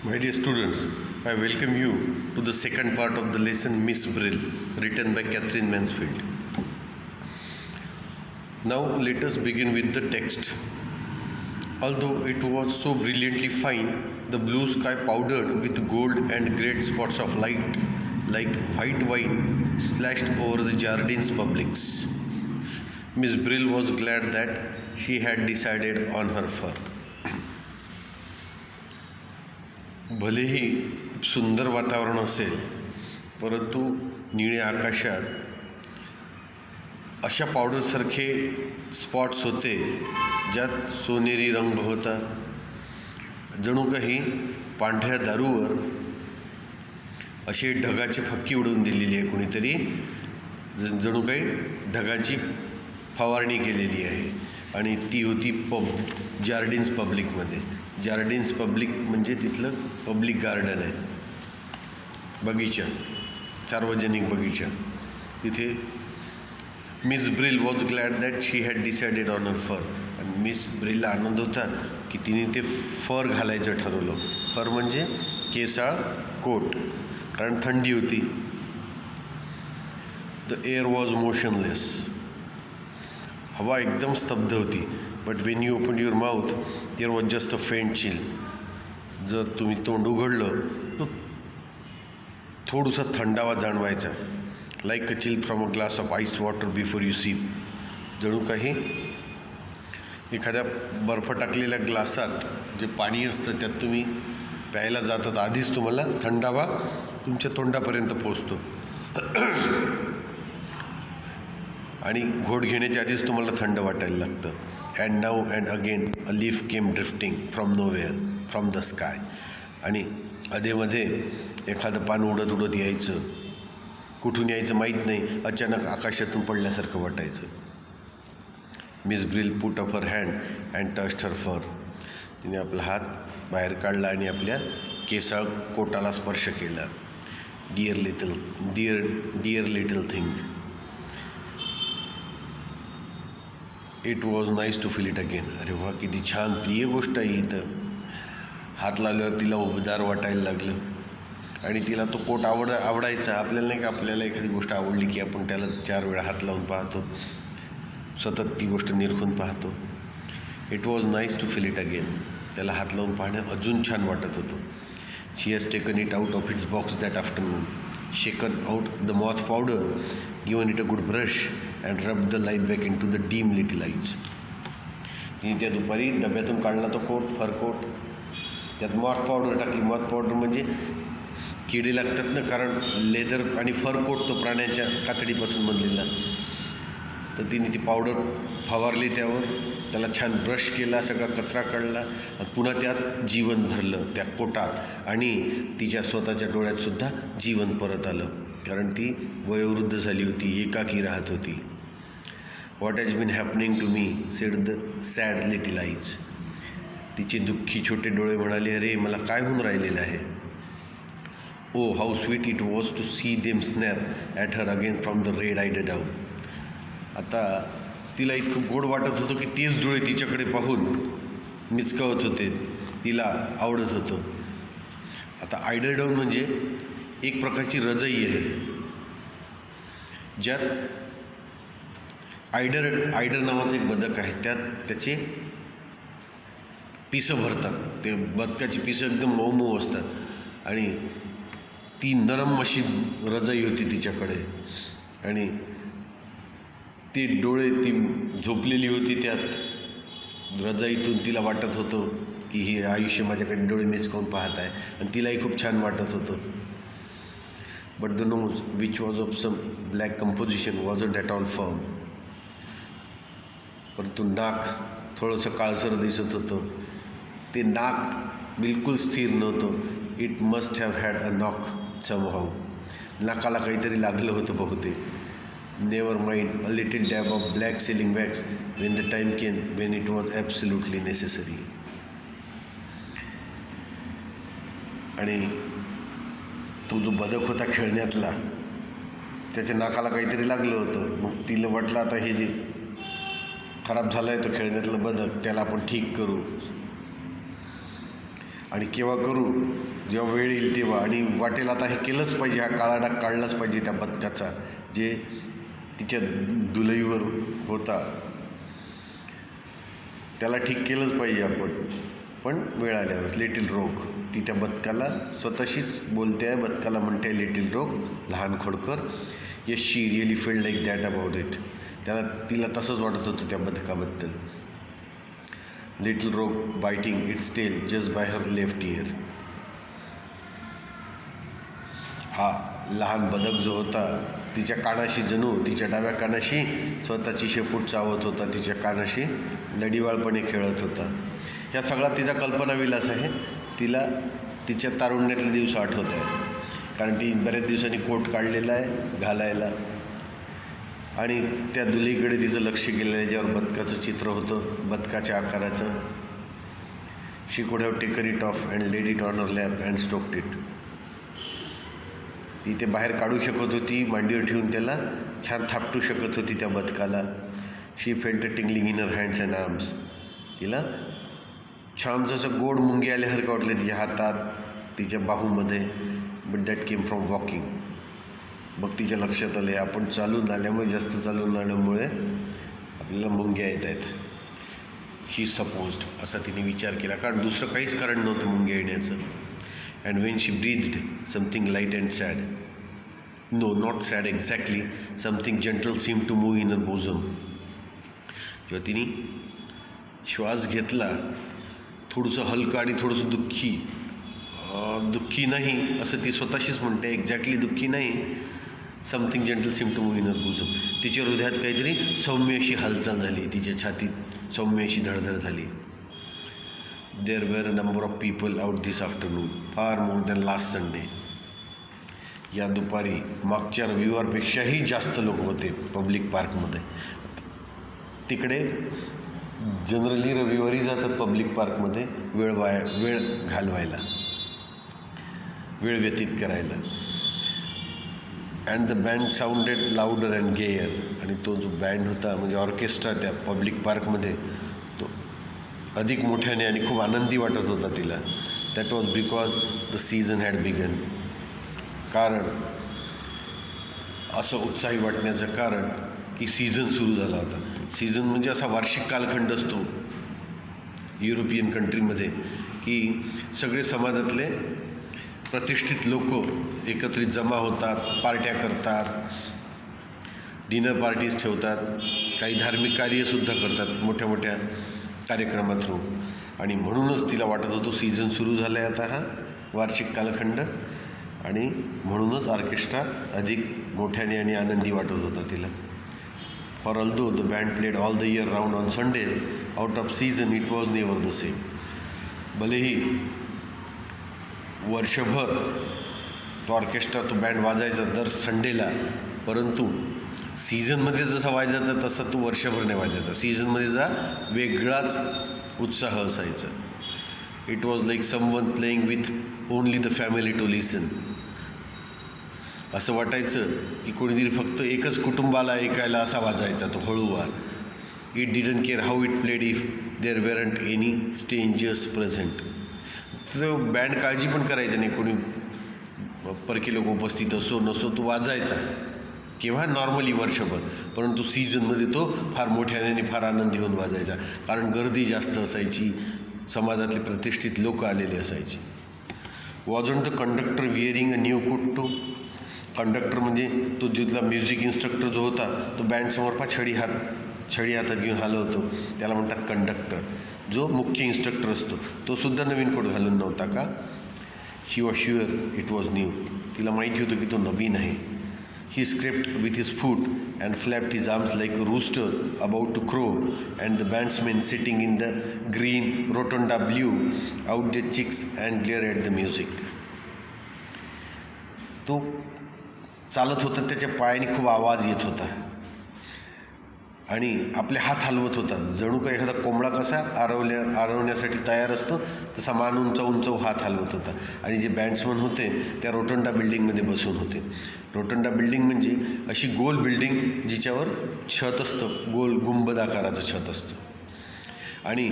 My dear students, I welcome you to the second part of the lesson Miss Brill, written by Catherine Mansfield. Now let us begin with the text. Although it was so brilliantly fine, the blue sky powdered with gold and great spots of light, like white wine, splashed over the Jardins publics. Miss Brill was glad that she had decided on her fur. भलेही खूप सुंदर वातावरण असेल, परंतु निळ्या आकाशात अशा पावडरसारखे spots होते ज्यात सोनेरी रंग होता. जणू काही पांढऱ्या दारूवर अशी ढगाची फक्की उडवून दिलेली आहे कोणीतरी, जणू काही ढगांची फवारणी केलेली आहे. आणि ती होती जार्डिन्स पब्लिकमध्ये. जार्डिन्स पब्लिक म्हणजे तिथलं पब्लिक गार्डन आहे, बगीचा, सार्वजनिक बगीचा. तिथे Miss Brill was glad that she had decided on her fur. आणि मिस ब्रिलला आनंद होता की तिने ते फर घालायचं ठरवलं. फर म्हणजे केसाळ कोट, कारण थंडी होती. The air was motionless. हवा एकदम स्तब्ध होती. But when you open your mouth there was just a faint chill. जर तुम्ही तोंड उघडलं तर थोडासा थंडावा जाणवायचा. Like a chill from a glass of ice water before you sip. जणू काही एखाद्या बर्फ टाकलेल्या ग्लासात जे पाणी असतं त्यात तुम्ही प्यायला जातात, आधीच तुम्हाला थंडावा तुमच्या तोंडापर्यंत पोचतो आणि घोट घेण्याच्या आधीच तुम्हाला थंड वाटायला लागतं. And now and again a leaf came drifting from nowhere from the sky. आणि अधेमध्ये एखादं पान उडत उडत यायचं, कुठून यायचं माहीत नाही, अचानक आकाशातून पडल्यासारखं वाटायचं. Miss Brill put up her hand and touched her fur. तिने आपला हात बाहेर काढला आणि आपल्या केसाळ कोटाला स्पर्श केला. Dear little thing. It was nice to feel it again. अरे वा, किती छान प्रिय गोष्ट आहे इथं. हात लावल्यावर तिला उबदार वाटायला लागलं आणि तिला तो कोट आवडायचा. आपल्याला नाही का, आपल्याला एखादी गोष्ट आवडली की आपण त्याला 4 वेळा हात लावून पाहतो, सतत ती गोष्ट निरखून पाहतो. It was nice to feel it again. त्याला हात लावून पाहणं अजून छान वाटत होतं. She has taken it out of its box that afternoon, shaken out the moth powder, given it a good brush and rubbed the light back into the dim little eyes. तिने त्या दुपारी डब्यातून काढला तो कोट, फर कोट, त्यात moth powder टाकली. Moth powder म्हणजे किडे लागतात ना, कारण लेदर आणि फर कोट तो प्राण्याच्या कातडीपासून बनलेला. तर तिने ती पावडर फवारली त्यावर, त्याला छान ब्रश केला, सगळा कचरा काढला, पुन्हा त्यात जीवन भरलं त्या कोटात. आणि तिच्या स्वतःच्या डोळ्यातसुद्धा जीवन परत आलं, कारण ती वयोवृद्ध झाली होती, एकाकी राहत होती. What has been happening to me, said the sad little eyes. तिचे दुःखी छोटे डोळे म्हणाले, अरे मला काय होऊन राहिलेलं आहे. Oh how sweet it was to see them snap at her again from the red eyed down. आता तिला इतकं गोड वाटत होतं की तेच डोळे तिच्याकडे पाहून मिचकावत होते, तिला आवडत होतं. आता आयडर डाऊन म्हणजे एक प्रकारची रजाई आहे, ज्यात आयडर नावाचं एक बदक आहे, त्यात त्याचे पिसं भरतात. ते बदकाची पिसं एकदम मऊ मऊ असतात आणि ती नरम अशी रजाई होती तिच्याकडे. आणि ती डोळे, ती झोपलेली होती त्यात रजाईतून. तिला वाटत होतं की हे आयुष्य माझ्याकडे डोळे मिचकावून पाहत आहे, आणि तिलाही खूप छान वाटत होतं. But the nose which was of some black composition wasn't at all firm. परंतु नाक थोडंसं काळसर दिसत होतं. ते नाक बिलकुल स्थिर नव्हतं. It must have had a knock somehow. नाकाला काहीतरी लागलं होतं बहुतेक. Never mind, a little dab of black selling wax Wien the time came when it was absolutely necessary. आणि तो जो बदक होता खेळण्यातला, त्याच्या नाकाला काहीतरी लागलं होतं. मग तिला वाटलं आता हे जे खराब झाला आहे तो खेळण्यातलं बदक, त्याला आपण ठीक करू. आणि केव्हा करू, जेव्हा वेळ येईल तेव्हा, आणि वाटेल आता हे केलंच पाहिजे, हा काळा डाग काढलाच पाहिजे त्या बदकाचा जे तिच्या दुलईवर होता, त्याला ठीक केलंच पाहिजे आपण. पण वेळ आल्यावर लिटिल रोग, ती त्या बदकाला स्वतःशीच बोलते आहे, बदकाला म्हणते लिटिल रोग, लहान खोडकर. Yes, she really feel like that about it. तिला तसंच वाटत होतं त्या बदकाबद्दल. Little rogue biting its tail just by her left ear. हा लहान बदक जो होता तिच्या कानाशी, जणू तिच्या डाव्या कानाशी स्वतःची शेपूट चावत होता, तिच्या कानाशी लढीवाळपणे खेळत होता. ह्या सगळा तिचा कल्पनाविलास आहे. तिला तिच्या तारुण्यातले दिवस आठवत आहे, कारण ती बऱ्याच दिवसांनी कोट काढलेला आहे घालायला, आणि त्या दुलीकडे तिचं लक्ष गेलेलं आहे ज्यावर बदकाचं चित्र होतं, बदकाच्या आकाराचं. She could have taken it off and laid it on her lap and stroked it. ती ते बाहेर काढू शकत होती, मांडीवर ठेवून त्याला छान थापटू शकत होती त्या बदकाला. She felt a tingling in her hands and arms. तिला छान जसं गोड मुंगी आल्यासारखं वाटलं तिच्या हातात, तिच्या बाहूमध्ये. But that came from walking. मग तिच्या लक्षात आले आपण चालून आल्यामुळे, जास्त चालून आल्यामुळे आपल्याला मुंग्या येत आहेत. शी सपोज्ड, असा तिने विचार केला, कारण दुसरं काहीच कारण नव्हतं मुंग्या येण्याचं. And when she breathed something light and sad, no not sad exactly, something gentle seem to move in her bosom. जेव्हा तिने श्वास घेतला, थोडंसं हलकं आणि थोडंसं दुःखी नाही असं ती स्वतःशीच म्हणते, एक्झॅक्टली दुःखी नाही, something gentle seem to move in her bosom. तिच्या हृदयात काहीतरी सौम्य अशी हालचाल झाली, तिच्या छातीत सौम्य अशी धडधड झाली. There were a number of people out this afternoon, far more than last Sunday. या दुपारी मागच्या रविवारपेक्षाही जास्त लोक होते पब्लिक पार्कमध्ये. तिकडे जनरली रविवारी जातात पब्लिक पार्कमध्ये वेळ घालवायला, वेळ व्यतीत करायला. And the band sounded louder and gayer. आणि तो जो बँड होता, म्हणजे ऑर्केस्ट्रा त्या पब्लिक पार्कमध्ये, तो अधिक मोठ्याने आणि खूप आनंदी वाटत होता तिला. That was because the season had begun. कारण असं उत्साही वाटण्याचं कारण की सीझन सुरू झाला होता. सीझन म्हणजे असा वार्षिक कालखंड असतो युरोपियन कंट्रीमध्ये, की सगळे समाजातले प्रतिष्ठित लोक एकत्रित जमा होतात, पार्ट्या करतात, डिनर पार्टीज ठेवतात, काही धार्मिक कार्यसुद्धा करतात मोठ्या मोठ्या कार्यक्रमा थ्रू. आणि म्हणूनच तिला वाटत होतं सीझन सुरू झाला आहे आता, हा वार्षिक कालखंड, आणि म्हणूनच ऑर्केस्ट्रा अधिक मोठ्याने आणि आनंदी वाटत होता तिला. For although the band played all the year round on Sunday, out of season it was never the same. भलेही वर्षभर तो ऑर्केस्ट्रा, तो बँड वाजायचा दर संडेला, परंतु सीझनमध्ये जसा वाजायचा तसा तो वर्षभर नाही वाजायचा. सीझनमध्ये जा वेगळाच उत्साह असायचा. It was like someone playing with only the family to listen. असं वाटायचं की कोणीतरी फक्त एकच कुटुंबाला ऐकायला असा वाजायचा तो हळूवार. It didn't care how it played if there weren't any strangers present. तो बँड काळजी पण करायचं नाही, कोणी परके लोक उपस्थित असो नसो, तो वाजायचा केव्हा नॉर्मली वर्षभर, परंतु सीझनमध्ये तो फार मोठ्याने आणि फार आनंदी होऊन वाजायचा, कारण गर्दी जास्त असायची, समाजातले प्रतिष्ठित लोक आलेले असायचे. Wasn't the conductor wearing a new coat too. Conductor म्हणजे तो जिथला म्युझिक इन्स्ट्रक्टर जो होता, तो बँडसमोर छडी हातात घेऊन हलवतो, त्याला म्हणतात कंडक्टर. जो मुख्य इन्स्ट्रक्टर असतो तो सुद्धा नवीन कोट घालून नव्हता का. She was sure it was new. तिला माहिती होतं की तो नवीन आहे. He scraped with his feet and flapped his arms like a rooster about to crow, and the bandsmen sitting in the green rotunda blew out the cheeks and glare at the music. तो चालत होता, त्याच्या पायाने खूप आवाज येत होता आणि आपले हात हलवत होता, जणू काही एखादा कोंबडा कसा आरवण्यासाठी तयार असतो तसा मान उंच हात हलवत होता. आणि जे बँड्समन होते त्या रोटंडा बिल्डिंगमध्ये बसून होते. रोटंडा बिल्डिंग म्हणजे अशी गोल बिल्डिंग जिच्यावर छत असतं, गोल गुंबद आकाराचं छत असतं, आणि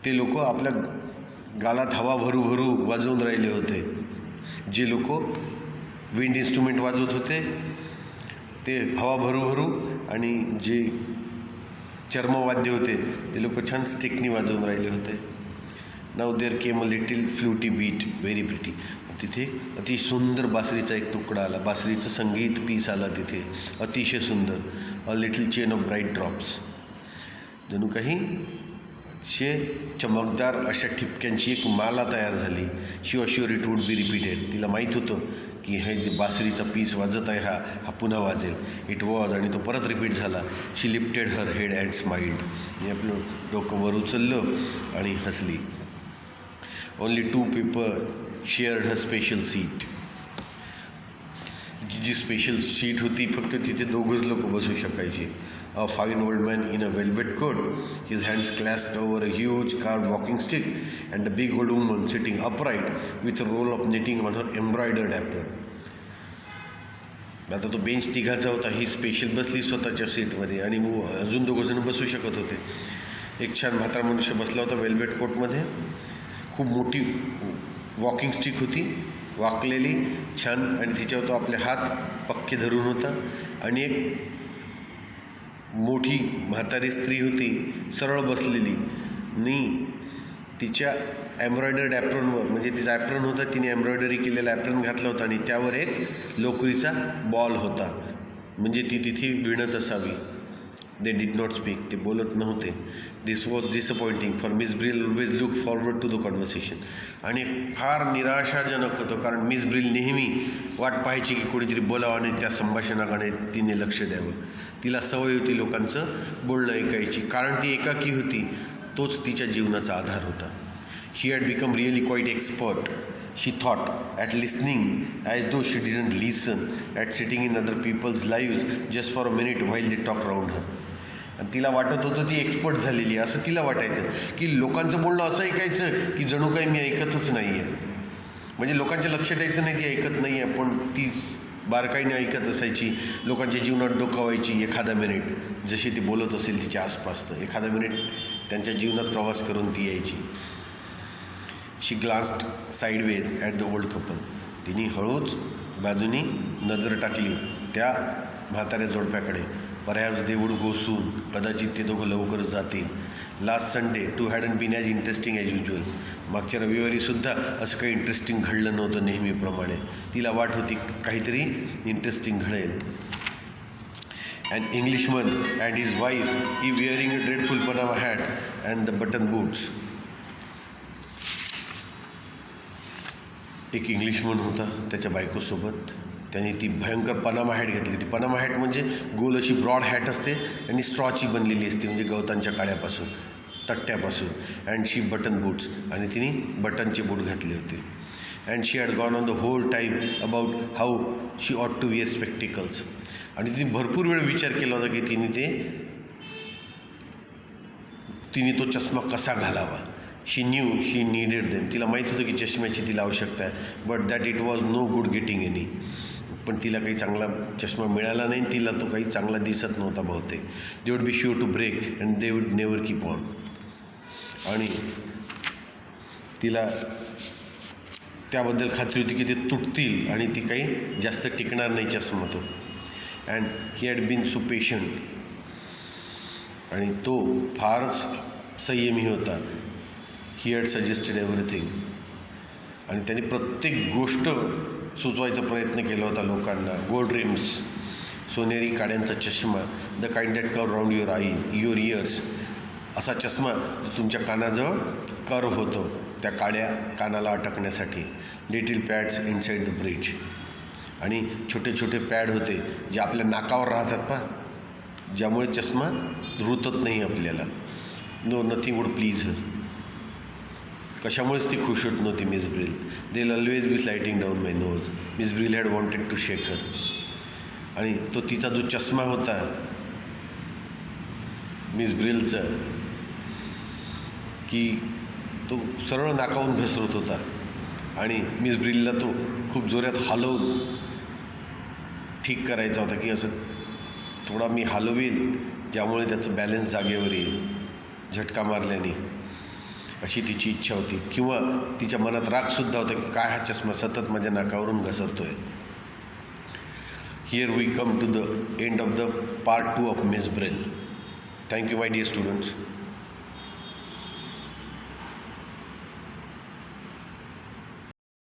ते लोक आपल्या गालात हवा भरू भरू वाजवून राहिले होते. जे लोक विंड इन्स्ट्रुमेंट वाजवत होते ते हवा भरू भरू, आणि जे चर्मवाद्य होते ते लोक छान स्टिकनी वाजवून राहिले होते. Now there came a little fluty bit very pretty. तिथे अति सुंदर बासरीचा एक तुकडा आला, बासरीचं संगीत पीस आला तिथे, अतिशय सुंदर. A little chain of bright drops, जणू काही अतिशय चमकदार अशा ठिपक्यांची एक माला तयार झाली. She was sure it would be repeated. तिला माहीत होतं की हे जे बासरीचा पीस वाजत आहे हा पुन्हा वाजेल. इट वॉज, आणि तो परत रिपीट झाला. She lifted her head and smiled. मी आपलं डोकं वर उचललं आणि हसली. Only 2 people shared her special seat. जी स्पेशल सीट होती फक्त तिथे 2च लोक बसू शकायचे. A fine old man in a velvet coat, his hands clasped over a huge carved walking stick, and a big old woman sitting upright with a roll of knitting on her embroidered apron. आता तो bench तिघाचा होता. ही special बसली स्वतःच्या सीटमध्ये, आणि अजून 2 जण बसू शकत होते. एक छान म्हातारा मनुष्य बसला होता वेल्वेट कोटमध्ये. खूप मोठी वॉकिंग स्टिक होती, वाकलेली छान, आणि तिच्यावर तो आपले हात पक्के धरून होता. आणि एक मोठी म्हातारी स्त्री होती सरळ बसलेली, आणि तिच्या एम्ब्रॉयडर्ड ॲप्रनवर, म्हणजे तिचा ॲप्रन होता, तिने एम्ब्रॉयडरी केलेला ॲप्रन घातला होता, आणि त्यावर एक लोकरीचा बॉल होता, म्हणजे ती तिथे विणत असावी. They did not speak. ते बोलत नव्हते. This was disappointing for Miss Brill always look forward to the conversation. आणि फार निराशाजनक होतं, कारण मिस ब्रिल नेहमी वाट पाहायची की कोणीतरी बोलावं आणि त्या संभाषणाकडे तिने लक्ष द्यावं. तिला सवय होती लोकांचं बोलणं ऐकायची, कारण ती एकाकी होती. तोच तिच्या जीवनाचा आधार होता. She had become really quite expert, she thought, at listening, as though she didn't listen, at sitting in other people's lives just for a minute while they talked around her. आणि तिला वाटत होतं ती एक्सपर्ट झालेली आहे, असं तिला वाटायचं की लोकांचं बोलणं असं ऐकायचं की जणू काही मी ऐकतच नाही आहे. म्हणजे लोकांच्या लक्ष द्यायचं नाही, ती ऐकत नाही आहे, पण ती बारकाईने ऐकत असायची. लोकांच्या जीवनात डोकावायची एखादा मिनिट, जशी ती बोलत असेल तिच्या आसपास, तर एखादा मिनिट त्यांच्या जीवनात प्रवास करून ती यायची. She glanced sideways at the old couple. तिने हळूच बाजूनी नजर टाकली त्या म्हाताऱ्या जोडप्याकडे. परहॅप्स दे वुड गो सून. कदाचित ते दोघं लवकरच जातील. Last Sunday too hadn't been as interesting as usual. मागच्या रविवारीसुद्धा असं काही इंटरेस्टिंग घडलं नव्हतं नेहमीप्रमाणे. तिला वाट होती काहीतरी इंटरेस्टिंग घडेल. And Englishman and his wife he wearing a dreadful panama hat and the button boots. एक इंग्लिशमन होता त्याच्या बायकोसोबत. त्याने ती भयंकर पनामा हॅट घेतली होती. पनामा हॅट म्हणजे गोल अशी ब्रॉड हॅट असते आणि स्ट्रॉची बनलेली असते, म्हणजे गवतांच्या काड्यापासून, तट्ट्यापासून. अँड शी बटन बूट्स, आणि तिने बटनचे बूट घातले होते. And she had gone on the whole time about how she ought to where spectacles. आणि तिने भरपूर वेळ विचार केला होता की तिने तो चष्मा कसा घालावा. She knew she needed them. तिला माहीत होतं की चष्म्याची तिला आवश्यकता आहे. But that it was no good getting any. पण तिला काही चांगला चष्मा मिळाला नाही, तिला तो काही चांगला दिसत नव्हता बहुतेक. They would be sure to break and they would never keep on. आणि तिला त्याबद्दल खात्री होती की ते तुटतील आणि ती काही जास्त टिकणार नाही चष्मा तो. And he had been so patient. आणि तो फारच संयमी होता. He had suggested everything. आणि त्यांनी प्रत्येक गोष्ट सुचवायचा प्रयत्न केला होता लोकांना. गोल्ड रिम्स, सोनेरी काड्यांचा चष्मा, the kind that curve round your ears. असा चष्मा जो तुमच्या कानाजवळ कर्व होतो, त्या काड्या कानाला अटकण्यासाठी. Little pads inside the bridge. आणि छोटे छोटे पॅड होते जे आपल्या नाकावर राहतात पहा, ज्यामुळे चष्मा रुतत नाही आपल्याला. No nothing would please her. कशामुळेच ती खुश होत नव्हती Miss Brill. They will always be sliding down my nose. Miss Brill had wanted to shake her. आणि तो तिचा जो चष्मा होता मिस ब्रिलचा, की तो सरळ नाकावून घसरत होता. आणि मिस ब्रिलला तो खूप जोरात हलवून ठीक करायचा होता, की असं थोडा मी हलवीन ज्यामुळे त्याचं बॅलन्स जागेवर येईल झटका मारल्याने. अशी तिची इच्छा होती, किंवा तिच्या मनात रागसुद्धा होता की काय हा चष्मा सतत माझ्या नाकावरून घसरतो आहे. Here we come to the end of the part 2 of Miss Brill. Thank you my dear students.